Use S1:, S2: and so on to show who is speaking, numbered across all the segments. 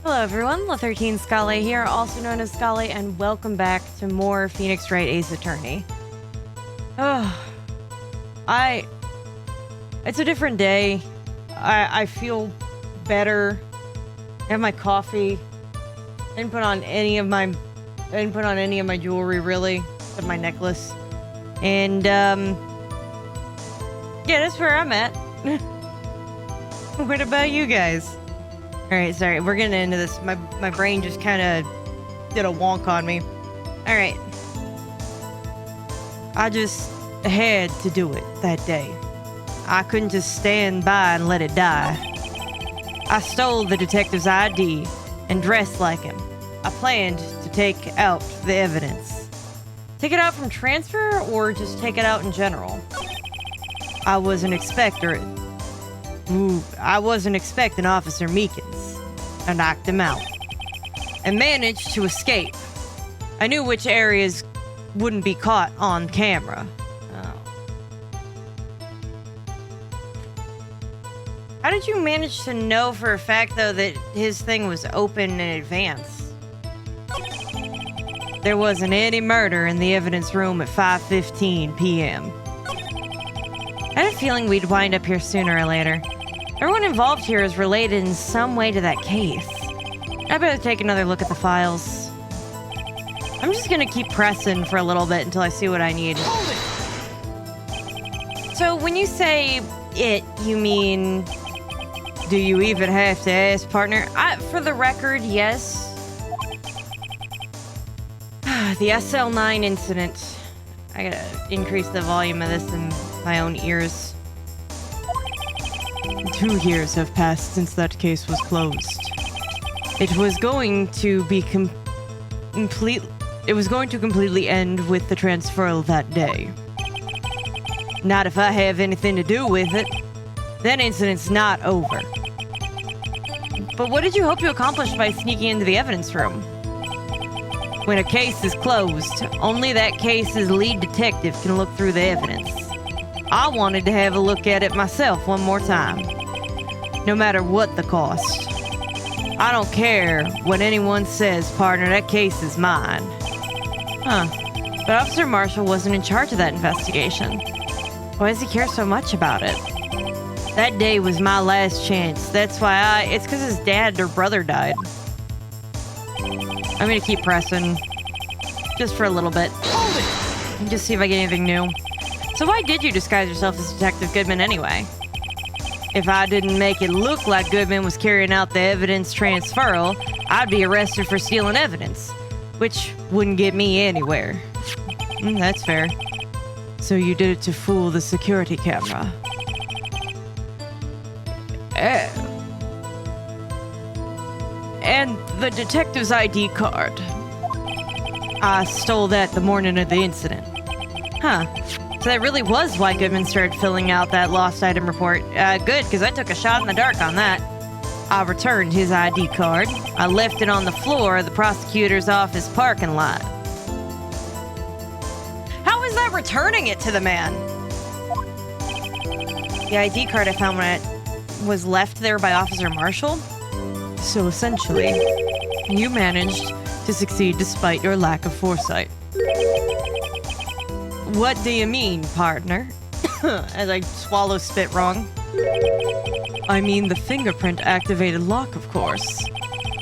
S1: Hello everyone, La13 Scale here, also known as Scale, and welcome back to more Phoenix Wright Ace Attorney. It's a different day. I feel better. I have my coffee. I didn't put on any of my jewelry really, except my necklace. And yeah, that's where I'm at. What about you guys? Alright, sorry, we're getting into this. My brain just kind of did a wonk on me. Alright. I just had to do it that day. I couldn't just stand by and let it die. I stole the detective's ID and dressed like him. I planned to take out the evidence. Take it out from transfer or just take it out in general? I wasn't expecting Officer Meekins. I knocked him out and managed to escape. I knew which areas wouldn't be caught on camera. Oh. How did you manage to know for a fact, though, that his thing was open in advance? There wasn't any murder in the evidence room at 5:15 p.m. I had a feeling we'd wind up here sooner or later. Everyone involved here is related in some way to that case. I better take another look at the files. I'm just gonna keep pressing for a little bit until I see what I need. So when you say it, you mean... Do you even have to ask, partner? For the record, yes. The SL9 incident. I gotta increase the volume of this in my own ears. 2 years have passed since that case was closed. It was going to be completely end with the transferal that day. Not if I have anything to do with it. That incident's not over. But what did you hope to accomplish by sneaking into the evidence room? When a case is closed, only that case's lead detective can look through the evidence. I wanted to have a look at it myself one more time. No matter what the cost. I don't care what anyone says, partner, that case is mine. Huh. But Officer Marshall wasn't in charge of that investigation. Why does he care so much about it? That day was my last chance. That's why it's because his dad or brother died. I'm gonna keep pressing. Just for a little bit. And just see if I get anything new. So why did you disguise yourself as Detective Goodman anyway? If I didn't make it look like Goodman was carrying out the evidence transferal, I'd be arrested for stealing evidence, which wouldn't get me anywhere. That's fair. So you did it to fool the security camera. And the detective's ID card. I stole that the morning of the incident. Huh. So that really was why Goodman started filling out that lost item report. Good, because I took a shot in the dark on that. I returned his ID card. I left it on the floor of the prosecutor's office parking lot. How is that returning it to the man? The ID card I found when it was left there by Officer Marshall? So essentially, you managed to succeed despite your lack of foresight. What do you mean, partner? As I swallow spit wrong. I mean the fingerprint-activated lock, of course.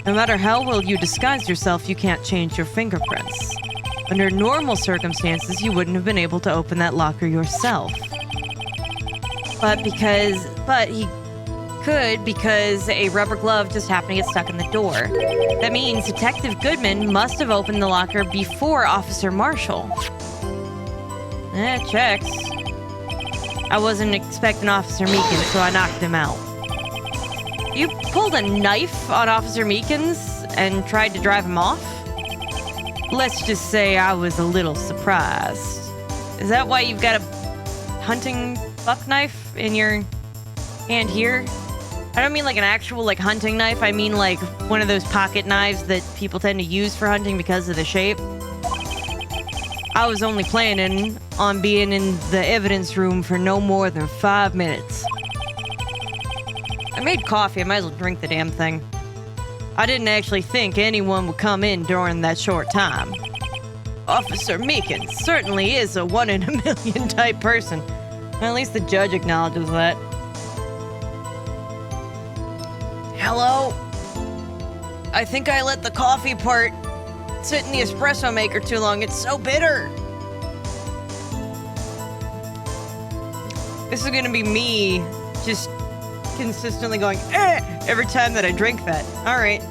S1: No matter how well you disguise yourself, you can't change your fingerprints. Under normal circumstances, you wouldn't have been able to open that locker yourself. But he could because a rubber glove just happened to get stuck in the door. That means Detective Goodman must have opened the locker before Officer Marshall. Checks. I wasn't expecting Officer Meekins, so I knocked him out. You pulled a knife on Officer Meekins and tried to drive him off? Let's just say I was a little surprised. Is that why you've got a hunting buck knife in your hand here? I don't mean like an actual like hunting knife. I mean like one of those pocket knives that people tend to use for hunting because of the shape. I was only planning on being in the evidence room for no more than 5 minutes. I made coffee. I might as well drink the damn thing. I didn't actually think anyone would come in during that short time. Officer Meekins certainly is a 1 in a million type person. At least the judge acknowledges that. Hello? I think I let the coffee part sit in the espresso maker too long. It's so bitter. This is gonna be me just consistently going, every time that I drink that. Alright.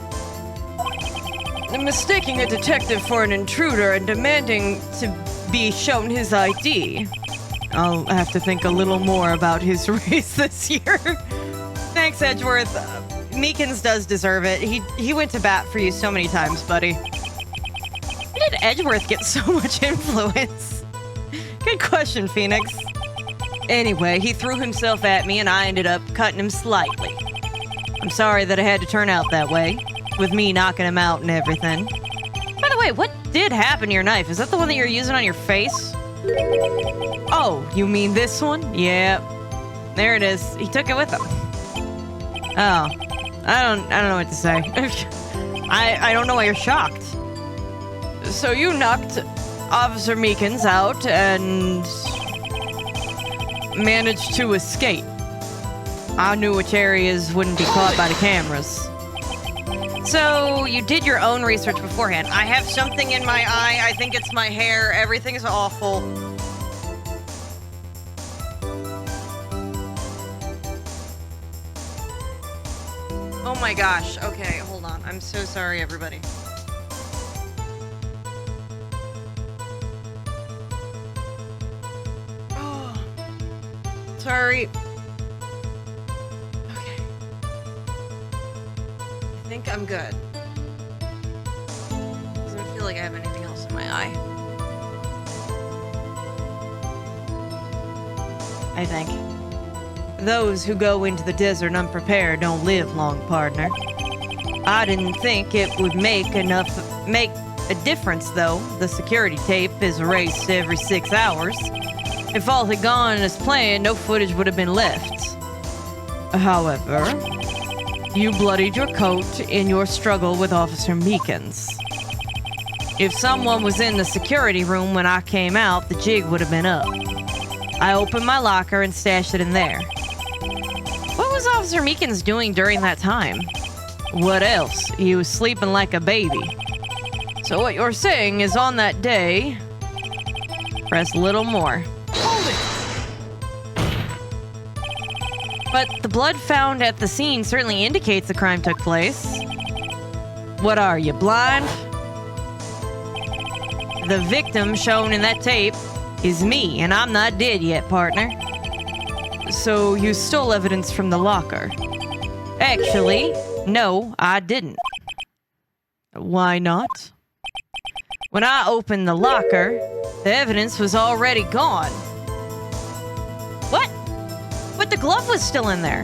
S1: Mistaking a detective for an intruder and demanding to be shown his ID. I'll have to think a little more about his race this year. Thanks, Edgeworth. Meekins does deserve it. He went to bat for you so many times, buddy. Where did Edgeworth get so much influence? Good question, Phoenix. Anyway, he threw himself at me and I ended up cutting him slightly. I'm sorry that it had to turn out that way, with me knocking him out and everything. By the way, what did happen to your knife? Is that the one that you're using on your face? Oh, you mean this one? Yeah. There it is. He took it with him. Oh. I don't know what to say. I don't know why you're shocked. So you knocked Officer Meekins out and managed to escape. I knew which areas wouldn't be caught by the cameras. So you did your own research beforehand. I have something in my eye. I think it's my hair. Everything is awful. Oh my gosh. Okay, hold on. I'm so sorry, everybody. Oh, sorry. Okay. I think I'm good. Doesn't feel like I have anything else in my eye. I think. Those who go into the desert unprepared don't live long, partner. I didn't think it would make a difference, though. The security tape is erased every 6 hours. If all had gone as planned, no footage would have been left. However, you bloodied your coat in your struggle with Officer Meekins. If someone was in the security room when I came out, the jig would have been up. I opened my locker and stashed it in there. What was Officer Meekins doing during that time? What else? He was sleeping like a baby. So what you're saying is on that day... Press a little more. Hold it! But the blood found at the scene certainly indicates the crime took place. What are you, blind? The victim shown in that tape is me, and I'm not dead yet, partner. So you stole evidence from the locker. Actually, no, I didn't. Why not? When I opened the locker, the evidence was already gone. What? But the glove was still in there.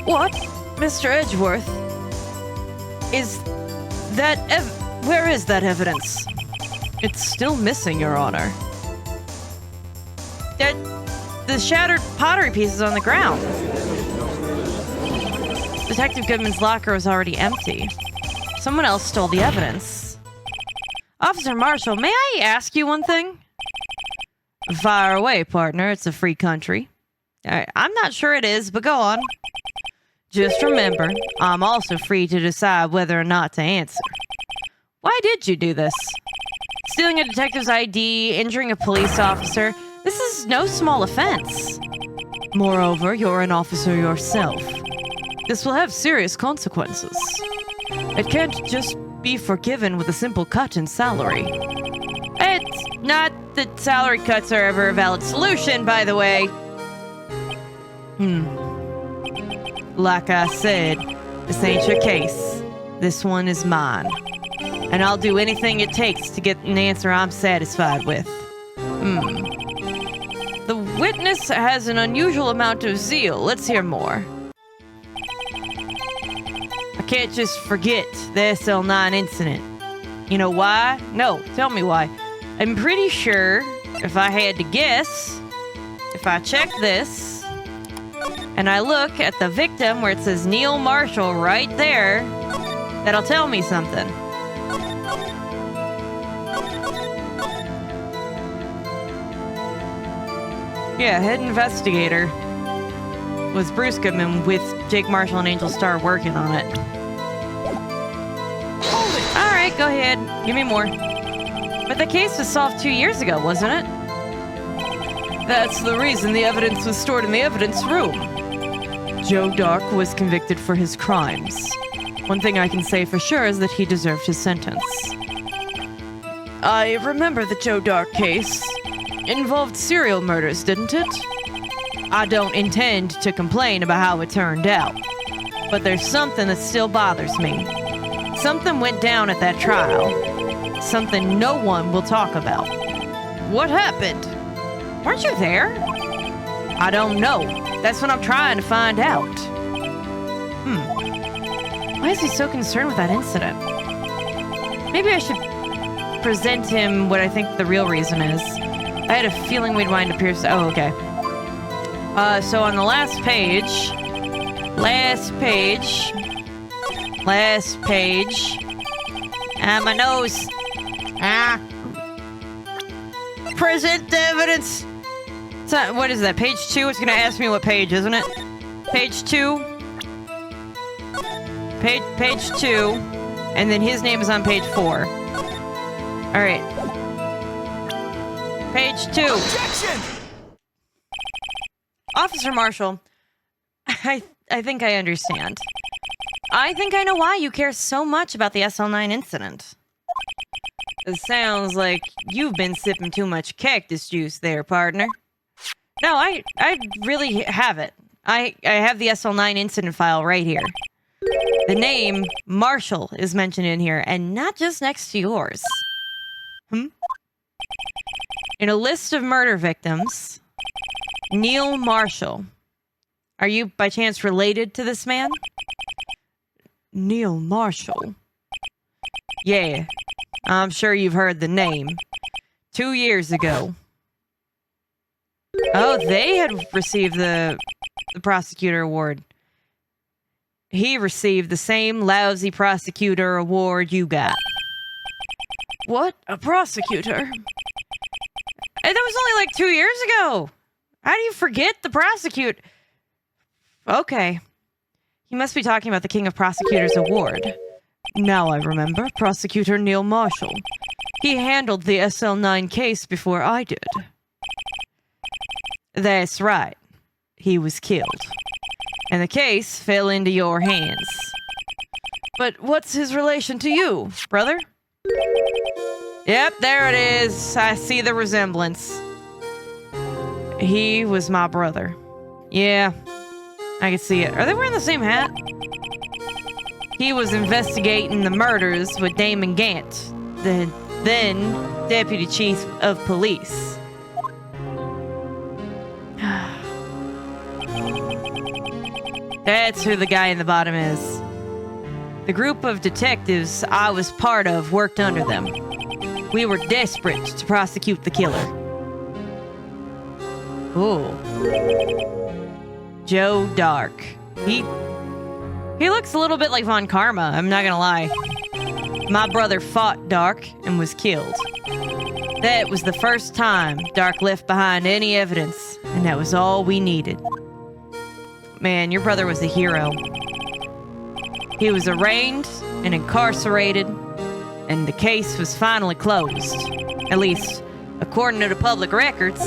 S1: What? Mr. Edgeworth? Is that where is that evidence? It's still missing, Your Honor. The shattered pottery pieces on the ground. Detective Goodman's locker was already empty. Someone else stole the evidence. Officer Marshall, may I ask you one thing? Fire away, partner. It's a free country. I'm not sure it is, but go on. Just remember, I'm also free to decide whether or not to answer. Why did you do this? Stealing a detective's ID, injuring a police officer, this is no small offense. Moreover, you're an officer yourself. This will have serious consequences. It can't just be forgiven with a simple cut in salary. It's not that salary cuts are ever a valid solution, by the way. Like I said, this ain't your case. This one is mine. And I'll do anything it takes to get an answer I'm satisfied with. The witness has an unusual amount of zeal. Let's hear more. I can't just forget the SL9 incident. You know why? No, tell me why. I'm pretty sure, if I had to guess, if I check this, and I look at the victim where it says Neil Marshall right there, that'll tell me something. Yeah, head investigator was Bruce Goodman with Jake Marshall and Angel Starr working on it. Alright, go ahead. Give me more. But the case was solved 2 years ago, wasn't it? That's the reason the evidence was stored in the evidence room. Joe Dark was convicted for his crimes. One thing I can say for sure is that he deserved his sentence. I remember the Joe Dark case. It involved serial murders, didn't it? I don't intend to complain about how it turned out, but there's something that still bothers me. Something went down at that trial. Something no one will talk about. What happened? Weren't you there? I don't know. That's what I'm trying to find out. Why is he so concerned with that incident? Maybe I should present him what I think the real reason is. I had a feeling we'd wind up here. Oh, okay. So on the last page. My nose. Present the evidence. So, what is that? Page 2? It's gonna ask me what page, isn't it? Page 2. Page 2. And then his name is on page 4. Alright. Page 2. Objection! Officer Marshall, I think I understand. I think I know why you care so much about the SL9 incident. It sounds like you've been sipping too much cactus juice there, partner. No, I really have it. I have the SL9 incident file right here. The name Marshall is mentioned in here, and not just next to yours. In a list of murder victims, Neil Marshall. Are you by chance related to this man? Neil Marshall? Yeah, I'm sure you've heard the name. 2 years ago. Oh, they had received the prosecutor award. He received the same lousy prosecutor award you got. What? A prosecutor? That was only like 2 years ago. How do you forget the prosecutor? Okay. He must be talking about the King of Prosecutors Award. Now I remember. Prosecutor Neil Marshall. He handled the SL9 case before I did. That's right. He was killed. And the case fell into your hands. But what's his relation to you, brother? Yep, there it is. I see the resemblance. He was my brother. Yeah, I can see it. Are they wearing the same hat? He was investigating the murders with Damon Gant, the then Deputy Chief of Police. That's who the guy in the bottom is. The group of detectives I was part of worked under them. We were desperate to prosecute the killer. Ooh. Joe Dark. He looks a little bit like Von Karma, I'm not gonna lie. My brother fought Dark and was killed. That was the first time Dark left behind any evidence, and that was all we needed. Man, your brother was a hero. He was arraigned and incarcerated, and the case was finally closed. At least, according to the public records.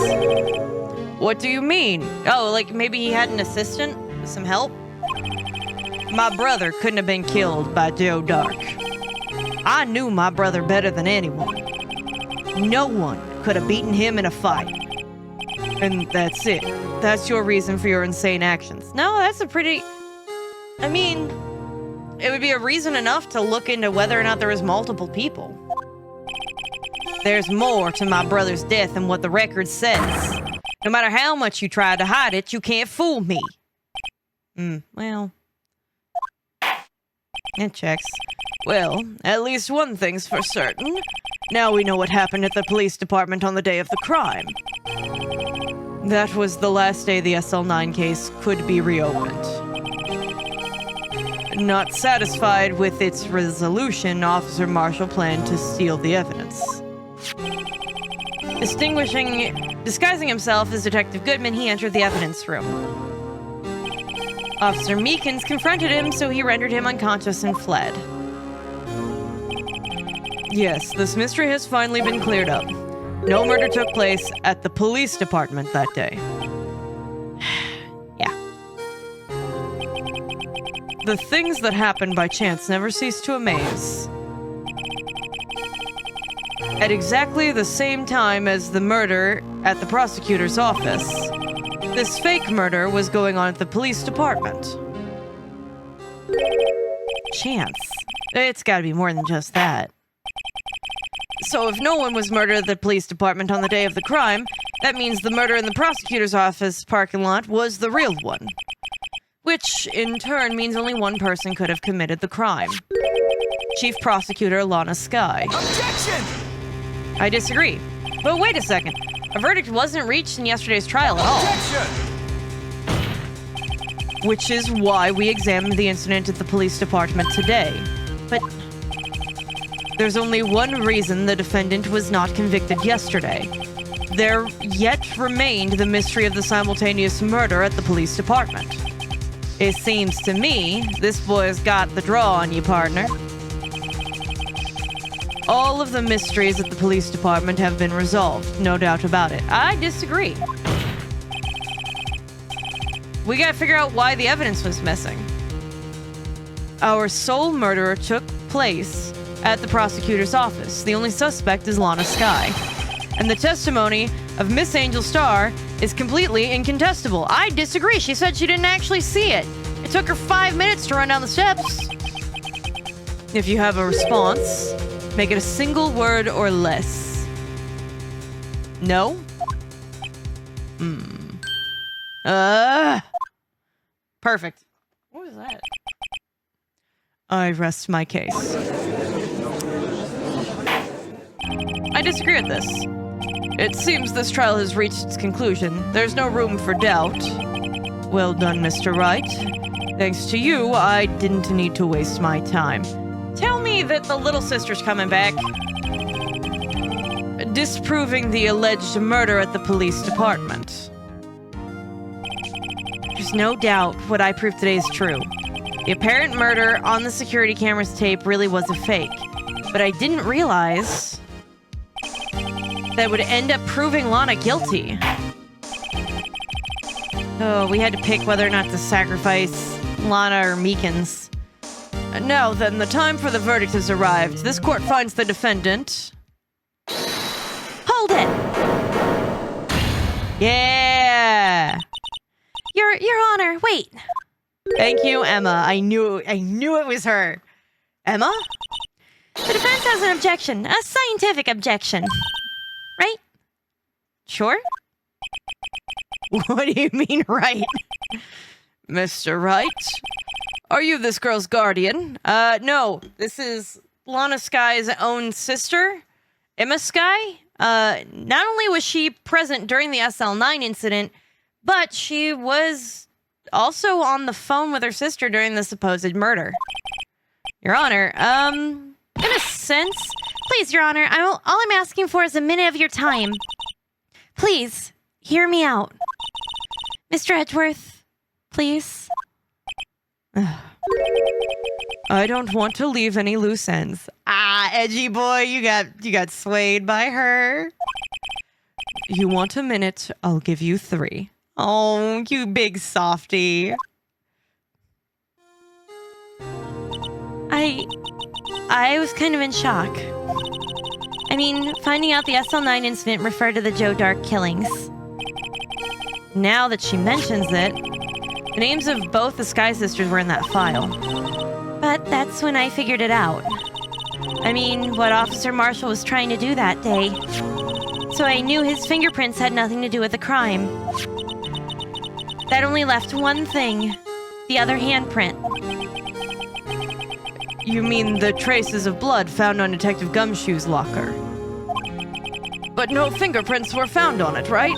S1: What do you mean? Oh, like maybe he had an assistant with some help? My brother couldn't have been killed by Joe Dark. I knew my brother better than anyone. No one could have beaten him in a fight. And that's it. That's your reason for your insane actions. No, that's a pretty... I mean, it would be a reason enough to look into whether or not there was multiple people. There's more to my brother's death than what the record says. No matter how much you try to hide it, you can't fool me. Well... It checks. Well, at least one thing's for certain. Now we know what happened at the police department on the day of the crime. That was the last day the SL9 case could be reopened. Not satisfied with its resolution, Officer Marshall planned to steal the evidence. Disguising himself as Detective Goodman, he entered the evidence room. Officer Meekins confronted him, so he rendered him unconscious and fled. Yes, this mystery has finally been cleared up. No murder took place at the police department that day. Yeah. The things that happen by chance never cease to amaze. At exactly the same time as the murder at the prosecutor's office, this fake murder was going on at the police department. Chance? It's gotta be more than just that. So if no one was murdered at the police department on the day of the crime, that means the murder in the prosecutor's office parking lot was the real one. Which, in turn, means only one person could have committed the crime. Chief Prosecutor Lana Skye.
S2: Objection!
S1: I disagree. But wait a second. A verdict wasn't reached in yesterday's trial at all.
S2: Objection!
S1: Which is why we examined the incident at the police department today. But there's only one reason the defendant was not convicted yesterday. There yet remained the mystery of the simultaneous murder at the police department. It seems to me this boy's got the draw on you, partner. All of the mysteries at the police department have been resolved, no doubt about it. I disagree. We gotta figure out why the evidence was missing. Our sole murderer took place at the prosecutor's office. The only suspect is Lana Skye. And the testimony of Miss Angel Starr is completely incontestable. I disagree. She said she didn't actually see it. It took her 5 minutes to run down the steps. If you have a response, make it a single word or less. No? Perfect. What was that? I rest my case. I disagree with this. It seems this trial has reached its conclusion. There's no room for doubt. Well done, Mr. Wright. Thanks to you, I didn't need to waste my time. Tell me that the little sister's coming back. Disproving the alleged murder at the police department. There's no doubt what I proved today is true. The apparent murder on the security camera's tape really was a fake. But I didn't realize that would end up proving Lana guilty. Oh, we had to pick whether or not to sacrifice Lana or Meekins. Now then, the time for the verdict has arrived. This court finds the defendant... Hold it! Yeah!
S3: Your Honor, wait.
S1: Thank you, Emma. I knew it was her. Emma?
S3: The defense has an objection. A scientific objection. Right?
S1: Sure? What do you mean, right? Mr. Wright? Are you this girl's guardian? No. This is Lana Skye's own sister, Emma Skye. Not only was she present during the SL9 incident, but she was also on the phone with her sister during the supposed murder. Your Honor, in a sense...
S3: Please, Your Honor, all I'm asking for is a minute of your time. Please, hear me out. Mr. Edgeworth, please.
S1: I don't want to leave any loose ends. Ah, edgy boy, you got swayed by her. You want a minute, I'll give you 3. Oh, you big softy.
S3: I was kind of in shock. I mean, finding out the SL9 incident referred to the Joe Dark killings.
S1: Now that she mentions it, the names of both the Skye sisters were in that file.
S3: But that's when I figured it out. I mean, what Officer Marshall was trying to do that day. So I knew his fingerprints had nothing to do with the crime. That only left one thing. The other handprint.
S1: You mean the traces of blood found on Detective Gumshoe's locker? But no fingerprints were found on it, right?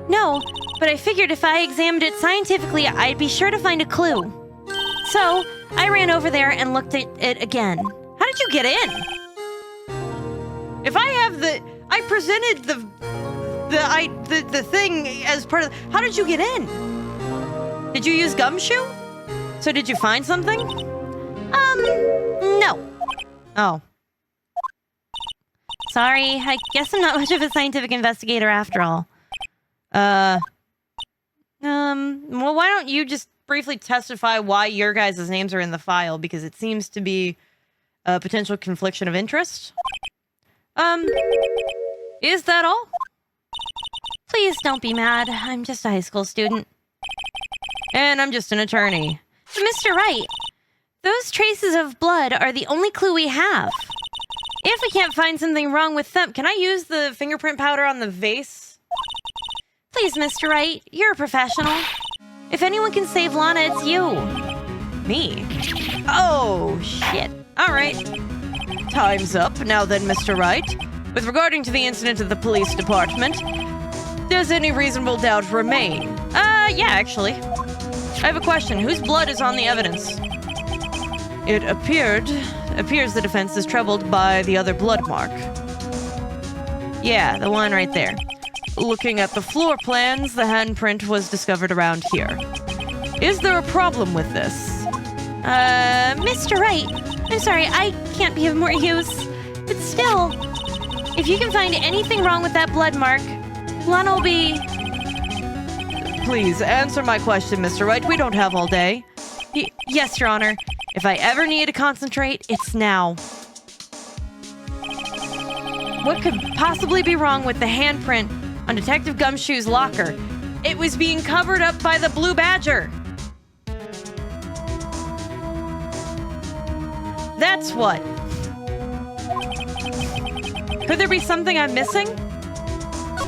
S3: No, but I figured if I examined it scientifically, I'd be sure to find a clue. So, I ran over there and looked at it again.
S1: How did you get in? If I have I presented the thing as part of. How did you get in? Did you use gumshoe? So did you find something?
S3: No.
S1: Oh.
S3: Sorry, I guess I'm not much of a scientific investigator after all.
S1: Well, why don't you just briefly testify why your guys' names are in the file, because it seems to be a potential confliction of interest. Is that all?
S3: Please don't be mad. I'm just a high school student.
S1: And I'm just an attorney.
S3: Mr. Wright, those traces of blood are the only clue we have.
S1: If we can't find something wrong with them, can I use the fingerprint powder on the vase?
S3: Please, Mr. Wright, you're a professional. If anyone can save Lana, it's you.
S1: Me? Oh, shit. All right. Time's up. Now then, Mr. Wright. With regarding to the incident at the police department, does any reasonable doubt remain? Yeah, actually. I have a question. Whose blood is on the evidence? It appears the defense is troubled by the other blood mark. Yeah, the one right there. Looking at the floor plans, the handprint was discovered around here. Is there a problem with this?
S3: Mr. Wright, I'm sorry, I can't be of more use. But still, if you can find anything wrong with that blood mark, Lana will be...
S1: Please, answer my question, Mr. Wright. We don't have all day. Yes, Your Honor. If I ever need to concentrate, it's now. What could possibly be wrong with the handprint on Detective Gumshoe's locker? It was being covered up by the Blue Badger. That's what. Could there be something I'm missing?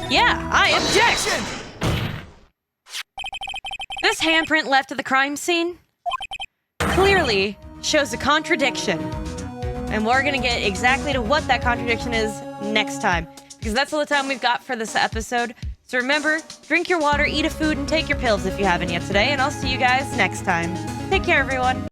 S1: Yeah, I object! This handprint left at the crime scene clearly shows a contradiction. And we're gonna get exactly to what that contradiction is next time, because that's all the time we've got for this episode. So remember, drink your water, eat a food, and take your pills if you haven't yet today, and I'll see you guys next time. Take care, everyone.